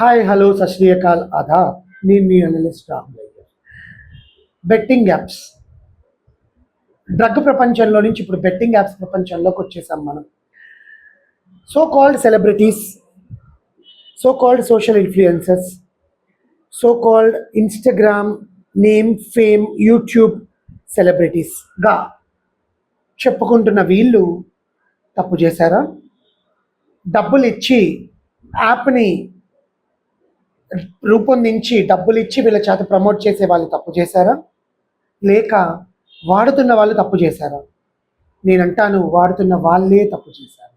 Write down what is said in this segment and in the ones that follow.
Hi hello సత్ శ్రీ అకాల్ ఆదాబ్. నేను మీ analyst Rahul. Betting apps, drug ప్రపంచంలో నుంచి ఇప్పుడు బెట్టింగ్ యాప్స్ ప్రపంచంలోకి వచ్చేసాం మనం. So called celebrities, so called social influencers, so called Instagram name fame YouTube సెలబ్రిటీస్గా చెప్పుకుంటున్న వీళ్ళు తప్పు చేశారా? డబ్బులు ఇచ్చి యాప్ని రూపొందించి డబ్బులు ఇచ్చి వీళ్ళ చేత ప్రమోట్ చేసే వాళ్ళు తప్పు చేశారా, లేక వాడుతున్న వాళ్ళు తప్పు చేశారా? నేనంటాను వాడుతున్న వాళ్ళే తప్పు చేశారు.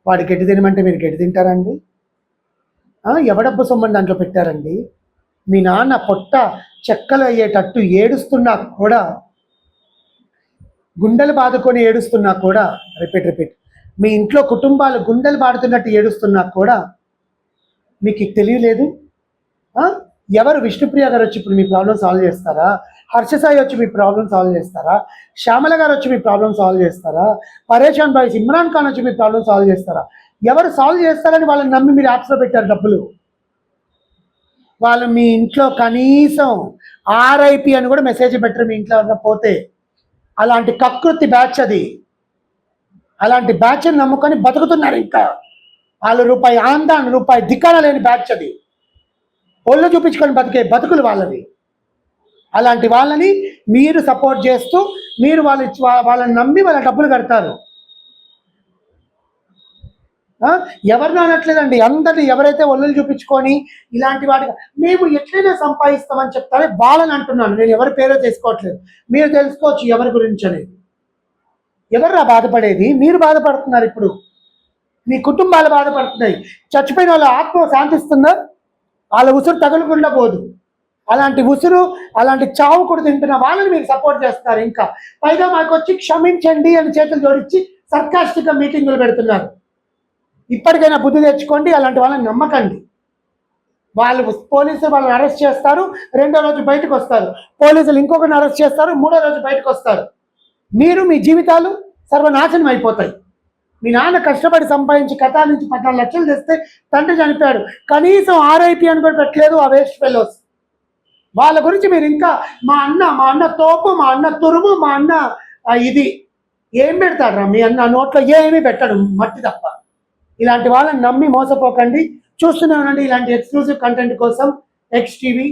వాడు గడ్డి తినమంటే మీరు గడ్డి తింటారండి? ఎవడబ్బు సొమ్మని దాంట్లో పెట్టారండి? మీ నాన్న పొట్ట చెక్కలు అయ్యేటట్టు ఏడుస్తున్నా కూడా, గుండెలు బాదుకొని ఏడుస్తున్నా కూడా, రిపీట్ మీ ఇంట్లో కుటుంబాలు గుండెలు బాడుతున్నట్టు ఏడుస్తున్నా కూడా మీకు తెలియలేదు. ఎవరు విష్ణుప్రియ గారు వచ్చి ఇప్పుడు మీ ప్రాబ్లం సాల్వ్ చేస్తారా? హర్షసాయి వచ్చి మీ ప్రాబ్లం సాల్వ్ చేస్తారా? శ్యామల గారు వచ్చి మీ ప్రాబ్లం సాల్వ్ చేస్తారా? పరేషాన్ బాయ్స్ ఇమ్రాన్ ఖాన్ వచ్చి మీ ప్రాబ్లం సాల్వ్ చేస్తారా? ఎవరు సాల్వ్ చేస్తారని వాళ్ళని నమ్మి మీరు యాప్స్లో పెట్టారు డబ్బులు. వాళ్ళు మీ ఇంట్లో కనీసం ఆర్ఐపి అని కూడా మెసేజ్ పెట్టరు మీ ఇంట్లో ఉన్న పోతే. అలాంటి కకృతి బ్యాచ్ అది. అలాంటి బ్యాచ్ని నమ్ముకొని బతుకుతున్నారు. ఇంకా వాళ్ళు రూపాయి ఆందాన్ రూపాయి దిక్కాన లేని బ్యాచ్ అది. ఒళ్ళు చూపించుకొని బతికే బతుకులు వాళ్ళవి. అలాంటి వాళ్ళని మీరు సపోర్ట్ చేస్తూ మీరు వాళ్ళని నమ్మి వాళ్ళ డబ్బులు కడతారు. ఎవరిని అనట్లేదండి, అందరినీ ఎవరైతే ఒళ్ళు చూపించుకొని ఇలాంటి వాటికి మేము ఎట్లయినా సంపాదిస్తామని చెప్తారే వాళ్ళని అంటున్నాను. నేను ఎవరి పేరో తెలుసుకోవట్లేదు, మీరు తెలుసుకోవచ్చు ఎవరి గురించి అనేది. ఎవర్రా బాధపడేది? మీరు బాధపడుతున్నారు. ఇప్పుడు మీ కుటుంబాలు బాధపడుతున్నాయి. చచ్చిపోయిన వాళ్ళ ఆత్మ శాంతిస్తుందా? వాళ్ళ ఉసురు తగులకుండా పోదు. అలాంటి ఉసురు, అలాంటి చావు కూడా తింటున్న వాళ్ళని మీరు సపోర్ట్ చేస్తారు. ఇంకా పైగా మాకు వచ్చి క్షమించండి అని చేతులు జోడించి సర్కాస్టిక్గా మీటింగులు పెడుతున్నారు. ఇప్పటికైనా బుద్ధి తెచ్చుకోండి. అలాంటి వాళ్ళని నమ్మకండి. పోలీసులు వాళ్ళని అరెస్ట్ చేస్తారు, రెండో రోజు బయటకు వస్తారు. పోలీసులు ఇంకొకరిని అరెస్ట్ చేస్తారు, మూడో రోజు బయటకు వస్తారు. మీరు మీ జీవితాలు సర్వనాశనం అయిపోతాయి. మీ నాన్న కష్టపడి సంపాదించి కథ నుంచి 14 లక్షలు తెస్తే తండ్రి చనిపోయాడు, కనీసం ఆర్ఐపి అని కూడా పెట్టలేదు ఆ వేస్ట్ ఫెలోస్. వాళ్ళ గురించి మీరు ఇంకా మా అన్న తోపు, మా అన్న తురుము, మా అన్న ఇది ఏం పెడతాడు? మీ అన్న నోట్లో ఏమీ పెట్టడు, మట్టి తప్ప. ఇలాంటి వాళ్ళని నమ్మి మోసపోకండి. చూస్తూనే ఉండండి ఇలాంటి ఎక్స్క్లూజివ్ కంటెంట్ కోసం XTV.